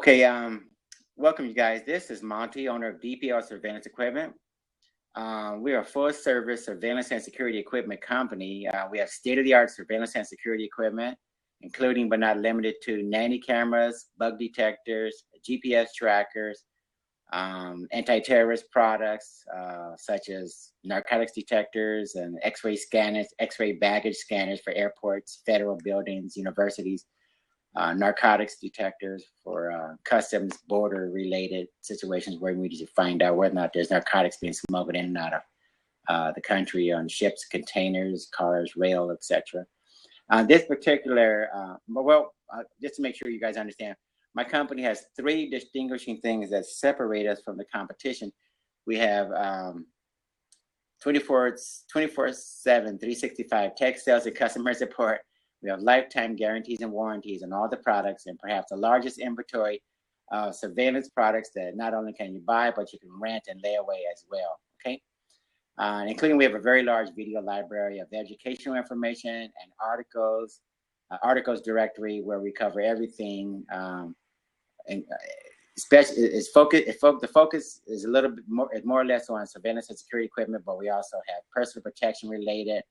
Okay, welcome you guys. This is Monty, owner of DPR Surveillance Equipment. We are a full-service surveillance and security equipment company. We have state-of-the-art surveillance and security equipment, including but not limited to Nanny cameras, bug detectors, GPS trackers, anti-terrorist products such as narcotics detectors and X-ray scanners, X-ray baggage scanners for airports, federal buildings, universities. Narcotics detectors for customs border related situations where we need to find out whether or not there's narcotics being smuggled in and out of the country on ships, containers, cars, rail, etc. This particular, just to make sure you guys understand, my company has three distinguishing things that separate us from the competition. We have 24/7, 365 tech sales and customer support. We have lifetime guarantees and warranties on all the products, and perhaps the largest inventory of surveillance products that not only can you buy, but you can rent and layaway as well, okay? Including we have a very large video library of educational information and articles directory where we cover everything. And especially the focus is a little bit more, more or less on surveillance and security equipment, but we also have personal protection related,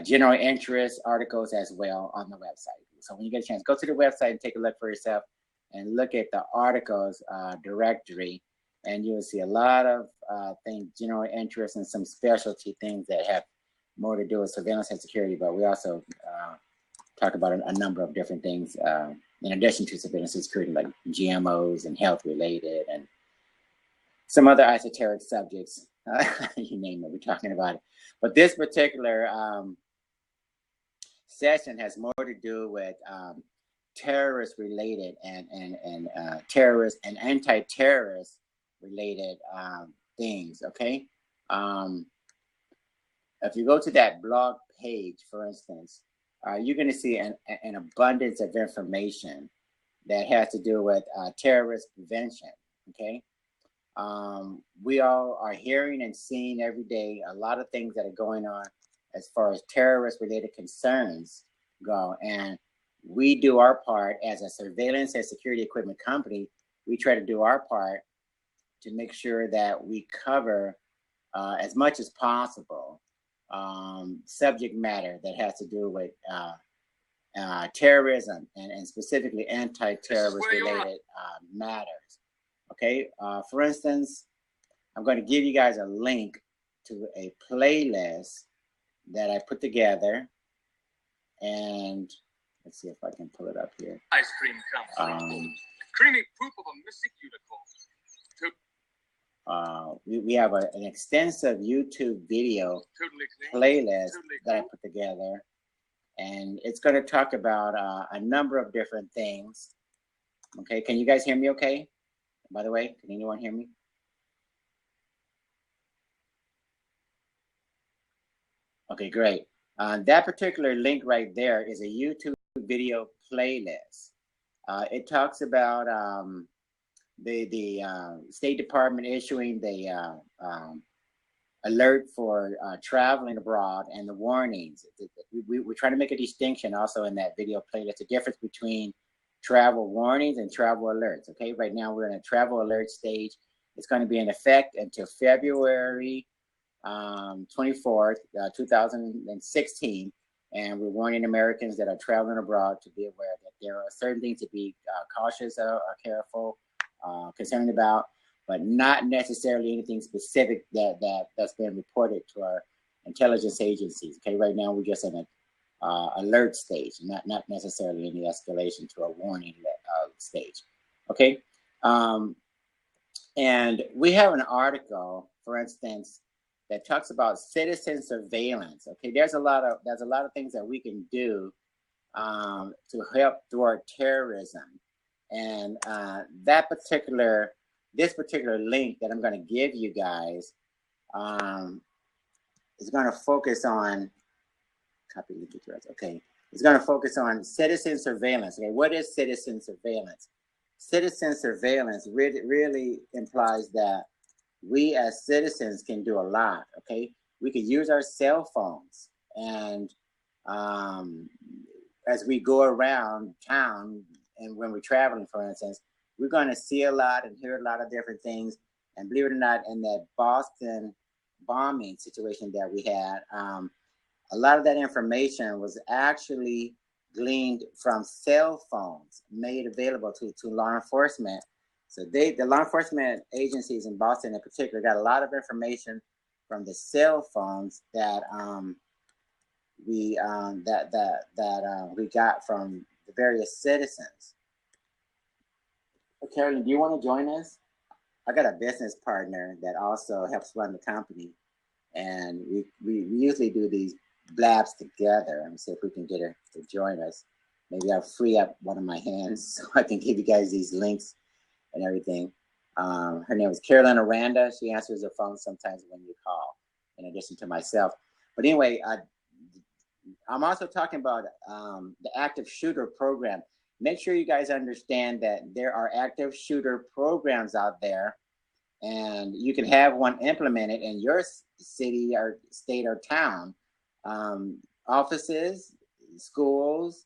general interest articles as well on the website. So when you get a chance, go to the website and take a look for yourself and look at the articles directory, and you'll see a lot of things, general interest, and some specialty things that have more to do with surveillance and security. But we also talk about a number of different things in addition to surveillance and security, like GMOs and health related and some other esoteric subjects. You name it, we're talking about it. But this particular session has more to do with terrorist related and terrorist and anti-terrorist related things, okay? If you go to that blog page, for instance, you're going to see an abundance of information that has to do with terrorist prevention, okay? We all are hearing and seeing every day a lot of things that are going on as far as terrorist related concerns go. And we do our part as a surveillance and security equipment company. We try to do our part to make sure that we cover as much as possible subject matter that has to do with terrorism and specifically anti-terrorist related matters. Okay, for instance, I'm going to give you guys a link to a playlist that I put together, and let's see if I can pull it up here. Ice cream comes creamy poop of a missing unicorn. We have an extensive YouTube video playlist that I put together, and it's going to talk about a number of different things. Okay, can you guys hear me okay? By the way, can anyone hear me? Okay, great. That particular link right there is a YouTube video playlist. It talks about the State Department issuing the alert for traveling abroad and the warnings. We're trying to make a distinction also in that video playlist, the difference between travel warnings and travel alerts. Okay, right now we're in a travel alert stage. It's going to be in effect until February 24th, 2016, and we're warning Americans that are traveling abroad to be aware that there are certain things to be cautious or careful, concerned about, but not necessarily anything specific that's been reported to our intelligence agencies. Okay, right now we're just in a alert stage, not necessarily any escalation to a warning stage. Okay, and we have an article, for instance, that talks about citizen surveillance. Okay, there's a lot of things that we can do to help thwart terrorism, and this particular link that I'm going to give you guys is going to focus on. Copy link address. Okay, it's going to focus on citizen surveillance. Okay, what is citizen surveillance? Citizen surveillance really implies that we as citizens can do a lot. Okay, we could use our cell phones, and as we go around town and when we're traveling, for instance, we're going to see a lot and hear a lot of different things. And believe it or not, in that Boston bombing situation that we had, a lot of that information was actually gleaned from cell phones made available to law enforcement. So the law enforcement agencies in Boston in particular got a lot of information from the cell phones that we got from the various citizens. Carolyn, do you want to join us? I got a business partner that also helps run the company, and we usually do these blabs together. Let me see if we can get her to join us. Maybe I'll free up one of my hands so I can give you guys these links and everything. Her name is Carolyn Aranda. She answers the phone sometimes when you call, in addition to myself. But anyway, I'm also talking about the active shooter program. Make sure you guys understand that there are active shooter programs out there, and you can have one implemented in your city or state or town. Offices, schools,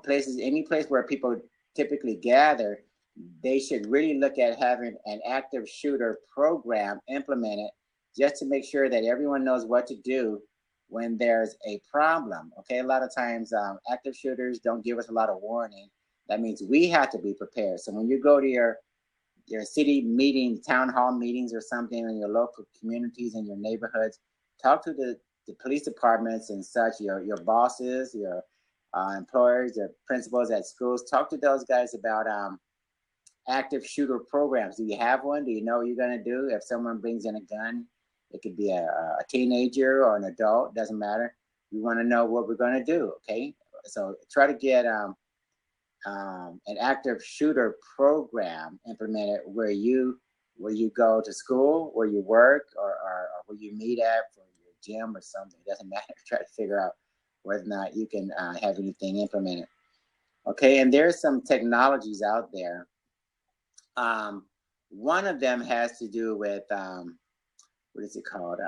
places, any place where people typically gather, they should really look at having an active shooter program implemented just to make sure that everyone knows what to do when there's a problem. Okay, a lot of times active shooters don't give us a lot of warning. That means we have to be prepared. So when you go to your city meeting, town hall meetings or something in your local communities and your neighborhoods, talk to the police departments and such, your bosses, your employers, your principals at schools. Talk to those guys about active shooter programs. Do you have one? Do you know what you're going to do if someone brings in a gun? It could be a teenager or an adult, doesn't matter. We want to know what we're going to do, okay? So try to get an active shooter program implemented where you go to school, where you work, or where you meet at for your gym or something. It doesn't matter. Try to figure out whether or not you can have anything implemented. Okay, and there's some technologies out there. One of them has to do with what is it called?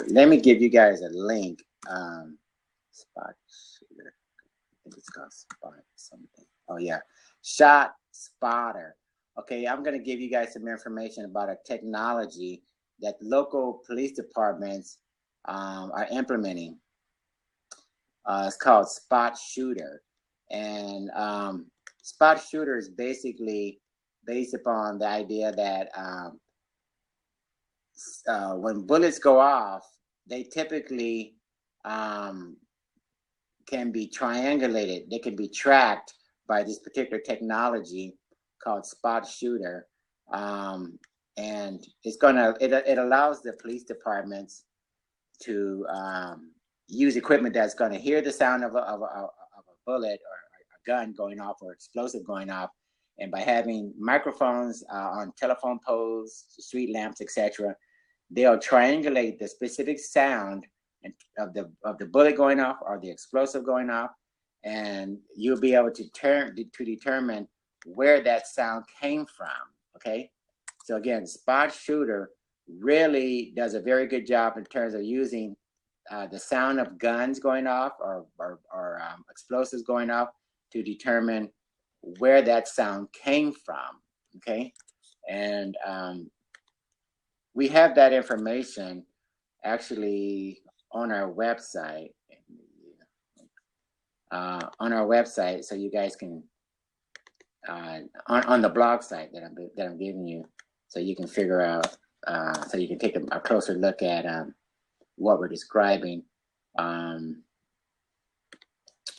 Let me give you guys a link. Spot shooter. I think it's called Spot something. Oh yeah, Shot Spotter. Okay, I'm going to give you guys some information about a technology that local police departments are implementing. It's called Spot Shooter, and Spot Shooter is basically based upon the idea that when bullets go off, they typically can be triangulated. They can be tracked by this particular technology called Spot Shooter, and it allows the police departments to use equipment that's going to hear the sound of a bullet or a gun going off or explosive going off. And by having microphones on telephone poles, street lamps, etc., they'll triangulate the specific sound of the bullet going off or the explosive going off, and you'll be able to determine where that sound came from. Okay, so again, Spot Shooter really does a very good job in terms of using the sound of guns going off or explosives going off to determine where that sound came from. Okay, and we have that information actually on our website. So you guys can on the blog site that I'm giving you, so you can figure out, so you can take a closer look at what we're describing.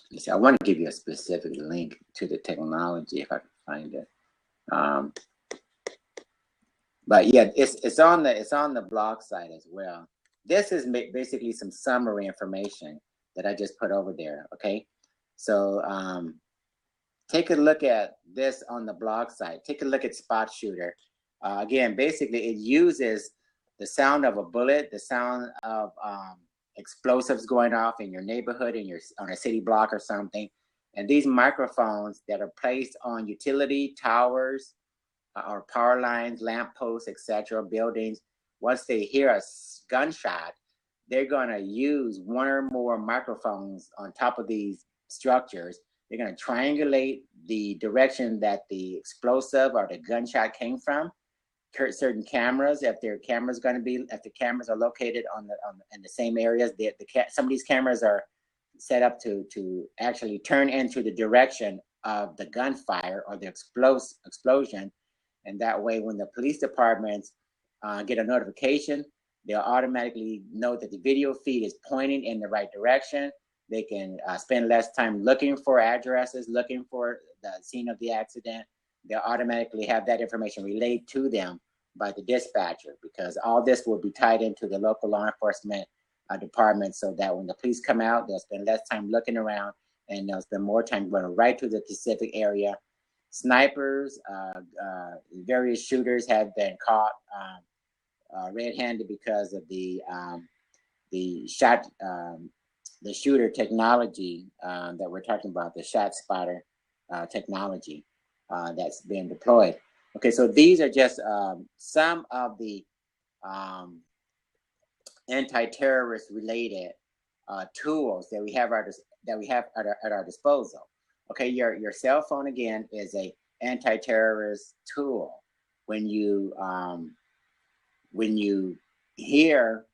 You see, I want to give you a specific link to the technology if I can find it. But yeah, it's on the blog site as well. This is basically some summary information that I just put over there. Okay, so take a look at this on the blog site. Take a look at Spot Shooter. Again, basically, it uses the sound of a bullet, the sound of explosives going off in your neighborhood, on a city block or something, and these microphones that are placed on utility towers or power lines, lamp posts, etc., buildings. Once they hear a gunshot, they're going to use one or more microphones on top of these structures. They're going to triangulate the direction that the explosive or the gunshot came from. Certain cameras, if their cameras going to be, if the cameras are located in the same areas, some of these cameras are set up to actually turn into the direction of the gunfire or the explosion, and that way, when the police departments get a notification, they'll automatically know that the video feed is pointing in the right direction. They can spend less time looking for addresses, looking for the scene of the accident. They'll automatically have that information relayed to them by the dispatcher, because all this will be tied into the local law enforcement department, so that when the police come out, they'll spend less time looking around and they'll spend more time going right to the specific area. Snipers, various shooters have been caught red-handed because of the shooter technology that we're talking about, the shot spotter technology that's being deployed. Okay, so these are just some of the anti-terrorist related tools that we have at our disposal. Okay, your cell phone again is a anti-terrorist tool. When you hear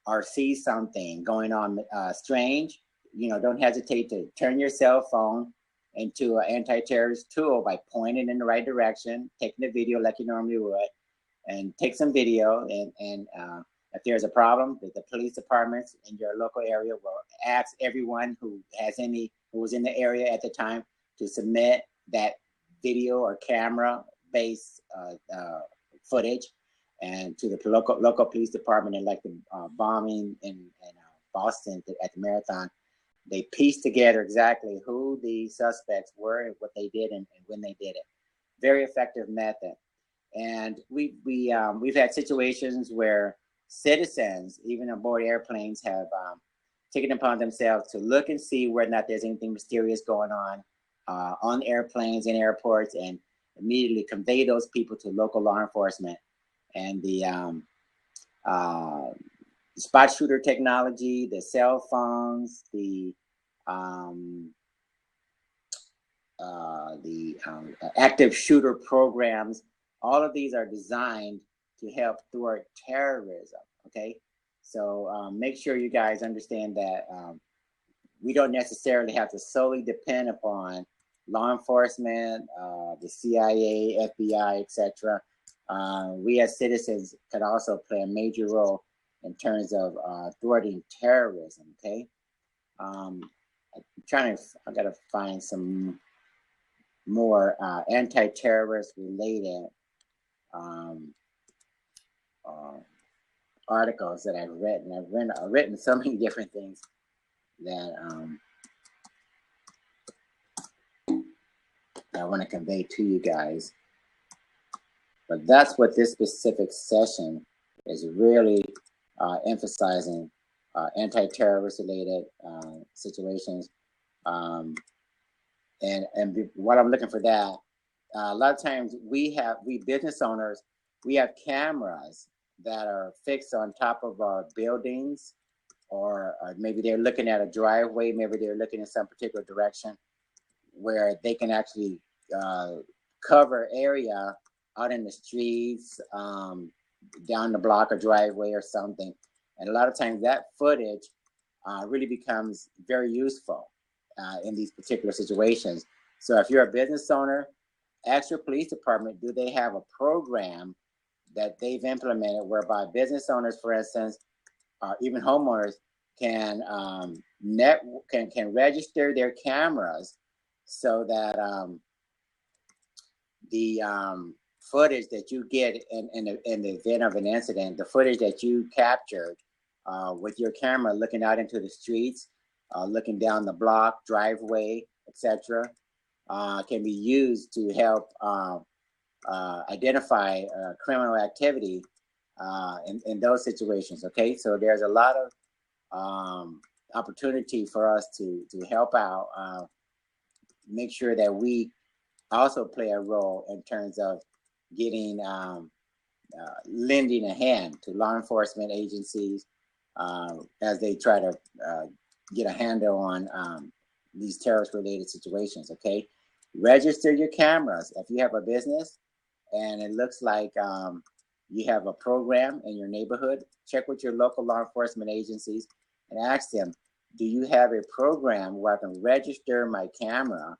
or see something going on strange, don't hesitate to turn your cell phone into an anti-terrorist tool by pointing in the right direction, taking a video like you normally would, and take some video. And if there's a problem, the police departments in your local area will ask everyone who was in the area at the time to submit that video or camera-based footage, and to the local police department. And like the bombing in Boston at the marathon, they pieced together exactly who the suspects were and what they did and when they did it. Very effective method. And we've had situations where citizens, even aboard airplanes, have taken upon themselves to look and see whether or not there's anything mysterious going on airplanes and airports, and immediately convey those people to local law enforcement. And the spot shooter technology, the cell phones, the active shooter programs, all of these are designed to help thwart terrorism. Okay, so make sure you guys understand that we don't necessarily have to solely depend upon law enforcement, the CIA, FBI, etc. We as citizens can also play a major role in terms of thwarting terrorism. Okay, I gotta find some more anti-terrorist related articles that I've written. I've written so many different things that I want to convey to you guys. But that's what this specific session is really emphasizing: anti-terrorist related situations. And while I'm looking for that, a lot of times we business owners, we have cameras that are fixed on top of our buildings, or maybe they're looking at a driveway, maybe they're looking in some particular direction where they can actually cover area out in the streets, down the block or driveway or something. And a lot of times that footage really becomes very useful in these particular situations. So if you're a business owner, ask your police department, do they have a program that they've implemented whereby business owners, for instance, even homeowners, can register their cameras so that the footage that you get in the event of an incident, the footage that you captured with your camera looking out into the streets, looking down the block, driveway, etc., can be used to help identify criminal activity in those situations. Okay, so there's a lot of opportunity for us to help out, make sure that we also play a role in terms of getting lending a hand to law enforcement agencies as they try to get a handle on these terrorist-related situations, okay? Register your cameras. If you have a business and it looks like you have a program in your neighborhood, check with your local law enforcement agencies and ask them, do you have a program where I can register my camera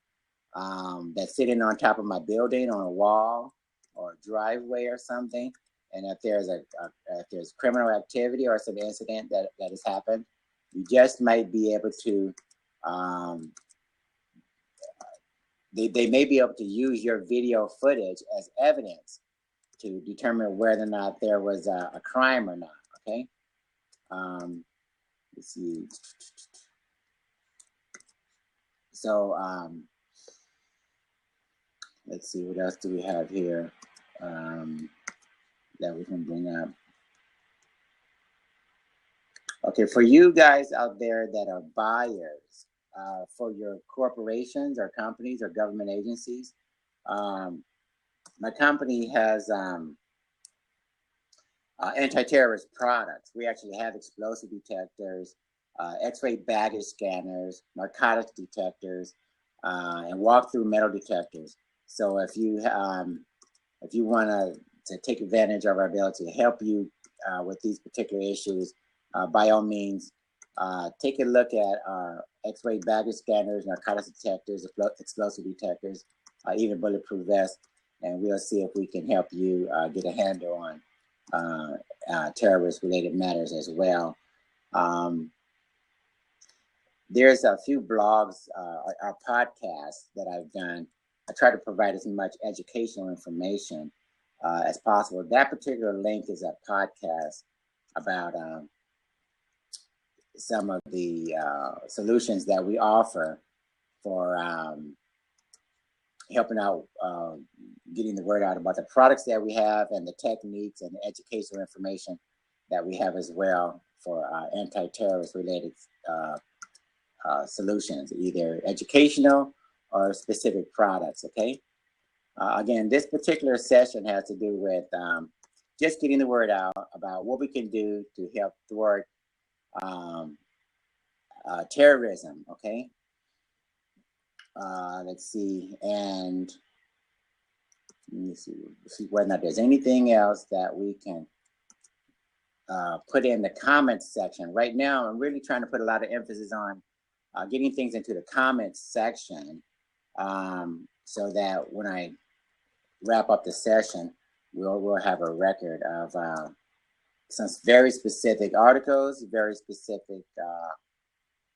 that's sitting on top of my building, on a wall or a driveway or something? And if there's criminal activity or some incident that has happened, you just might be able to, they may be able to use your video footage as evidence to determine whether or not there was a crime or not, okay? Let's see. So let's see, what else do we have here that we can bring up? Okay, for you guys out there that are buyers for your corporations or companies or government agencies, my company has anti-terrorist products. We actually have explosive detectors, X-ray baggage scanners, narcotics detectors, and walk-through metal detectors. So if you want to take advantage of our ability to help you with these particular issues, by all means, take a look at our X-ray baggage scanners, narcotics detectors, explosive detectors, even bulletproof vests, and we'll see if we can help you get a handle on terrorist-related matters as well. There's a few blogs, our podcasts that I've done. I try to provide as much educational information as possible. That particular link is a podcast about some of the solutions that we offer for helping out, getting the word out about the products that we have and the techniques and the educational information that we have as well for anti-terrorist related solutions, either educational or specific products, okay? Again, this particular session has to do with just getting the word out about what we can do to help thwart terrorism, okay? Let's see, and let me see whether or not there's anything else that we can put in the comments section. Right now, I'm really trying to put a lot of emphasis on getting things into the comments section so that when I wrap up the session, we'll have a record of some very specific articles, very specific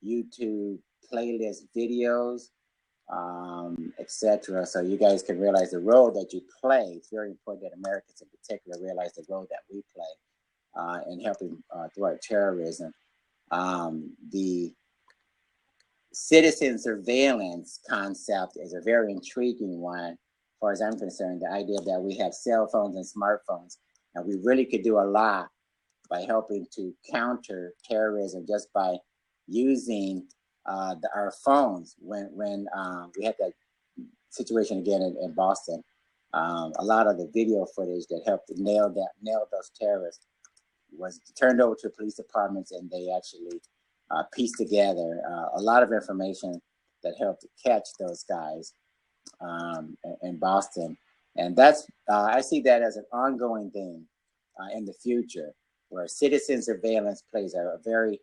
YouTube playlist videos, etc. So you guys can realize the role that you play. It's very important that Americans in particular realize the role that we play in helping thwart terrorism. The citizen surveillance concept is a very intriguing one, as far as I'm concerned. The idea that we have cell phones and smartphones, and we really could do a lot by helping to counter terrorism just by using our phones. When we had that situation again in Boston, a lot of the video footage that helped to nail those terrorists was turned over to police departments, and they actually pieced together a lot of information that helped to catch those guys in Boston. And that's I see that as an ongoing thing in the future, where citizen surveillance plays a very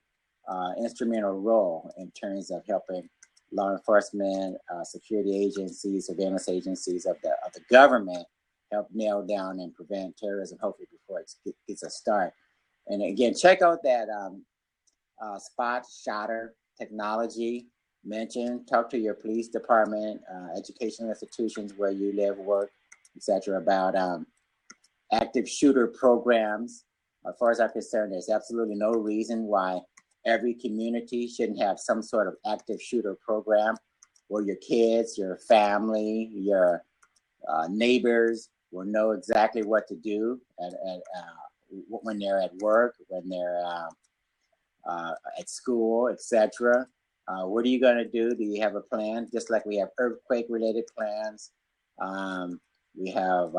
instrumental role in terms of helping law enforcement, security agencies, surveillance agencies of the government help nail down and prevent terrorism, hopefully before it gets a start. And again, check out that spot shotter technology mentioned. Talk to your police department, educational institutions where you live, work, etc. about active shooter programs. As far as I'm concerned, there's absolutely no reason why every community shouldn't have some sort of active shooter program where your kids, your family, your neighbors will know exactly what to do when they're at work, when they're at school, etc. What are you going to do? Do you have a plan? Just like we have earthquake-related plans, we have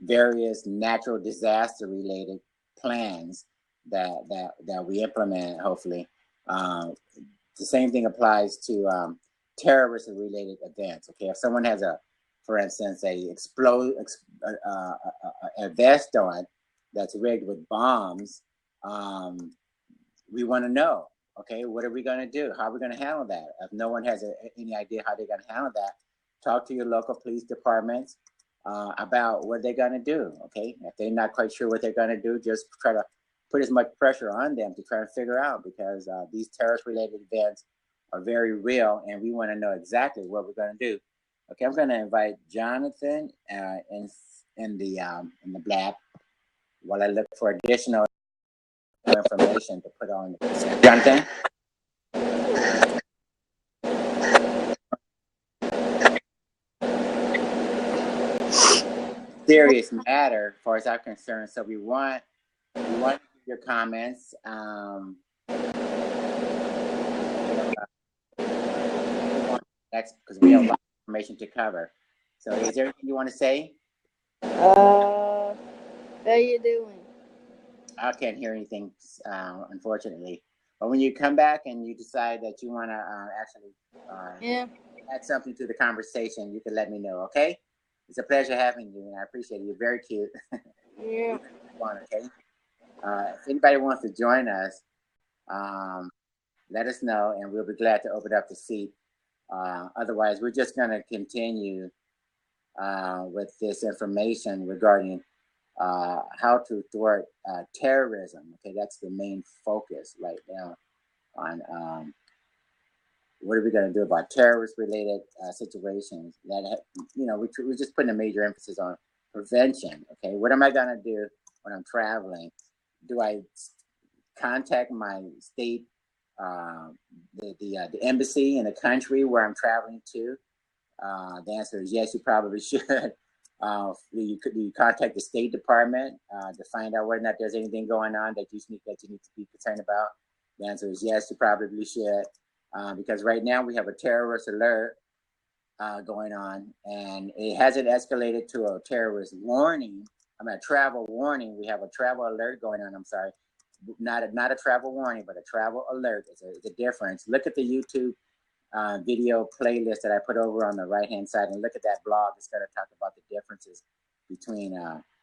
various natural disaster-related plans that we implement, hopefully. The same thing applies to terrorist-related events. Okay, if someone has for instance, a vest on that's rigged with bombs, we want to know. Okay, what are we going to do? How are we going to handle that? If no one has any idea how they're going to handle that, talk to your local police departments about what they're going to do. Okay, if they're not quite sure what they're going to do, just try to put as much pressure on them to try and figure out, because these terrorist-related events are very real, and we want to know exactly what we're going to do. Okay, I'm going to invite Jonathan in the blab while I look for additional information to put on the consent. Jonathan? Serious matter, as far as I'm concerned. So we want your comments. Next, because we have a lot of information to cover. So, is there anything you want to say? How you doing? I can't hear anything, unfortunately. But when you come back and you decide that you want to actually add something to the conversation, you can let me know. Okay? It's a pleasure having you, and I appreciate it. You're very cute. Yeah. Okay. If anybody wants to join us, let us know, and we'll be glad to open up the seat. Otherwise, we're just going to continue with this information regarding how to thwart terrorism. Okay, that's the main focus right now on what are we going to do about terrorist-related situations that we're just putting a major emphasis on prevention. Okay, what am I going to do when I'm traveling? Do I contact my state, the embassy in the country where I'm traveling to? The answer is yes, you probably should. You contact the State Department to find out whether or not there's anything going on that you need to be concerned about? The answer is yes, you probably should. Because right now we have a terrorist alert going on, and it hasn't escalated to a terrorist warning. I mean, a travel warning. We have a travel alert going on. I'm sorry, not a travel warning, but a travel alert. It's a difference. Look at the YouTube video playlist that I put over on the right-hand side, and look at that blog. It's going to talk about the differences between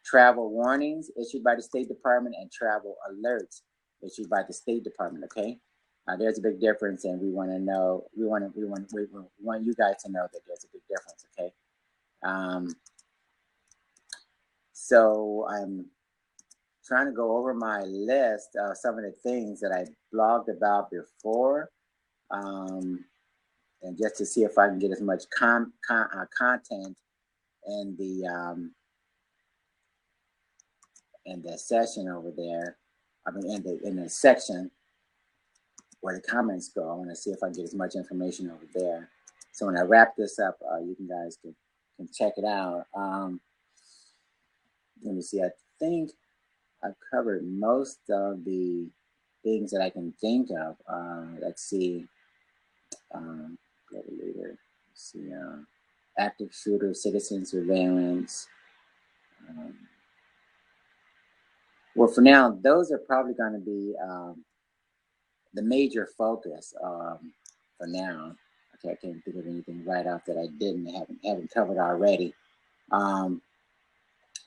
travel warnings issued by the State Department and travel alerts issued by the State Department. Okay. There's a big difference, and we want to know. We want you guys to know that there's a big difference. Okay. So I'm trying to go over my list of some of the things that I blogged about before, and just to see if I can get as much content in the session over there. I mean, in the section where the comments go. I want to see if I can get as much information over there. So when I wrap this up, you guys can check it out. Let me see. I think I've covered most of the things that I can think of. Let's see. Go to later. Let's see. Active shooter, citizen surveillance. Well, for now, those are probably going to be the major focus for now. Okay, I can't think of anything right off that I haven't covered already.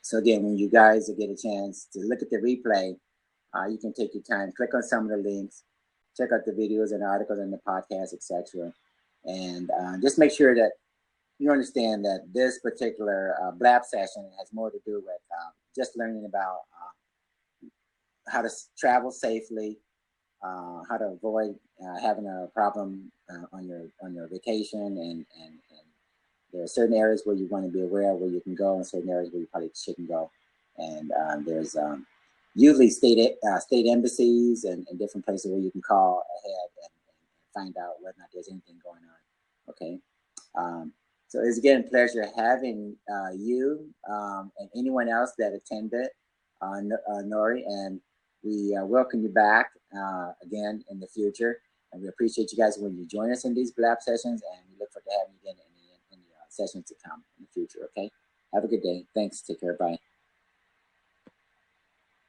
So again, when you guys get a chance to look at the replay, you can take your time, click on some of the links, check out the videos and articles and the podcast, etc. And just make sure that you understand that this particular blab session has more to do with just learning about how to travel safely, how to avoid having a problem on your vacation, and there are certain areas where you want to be aware of where you can go, and certain areas where you probably shouldn't go. And there's usually state embassies and different places where you can call ahead and find out whether or not there's anything going on. Okay. So it's again a pleasure having you and anyone else that attended, Nori, and we welcome you back again in the future. And we appreciate you guys when you join us in these blab sessions, and we look forward to having you again in the sessions to come in the future. Okay. Have a good day. Thanks. Take care. Bye.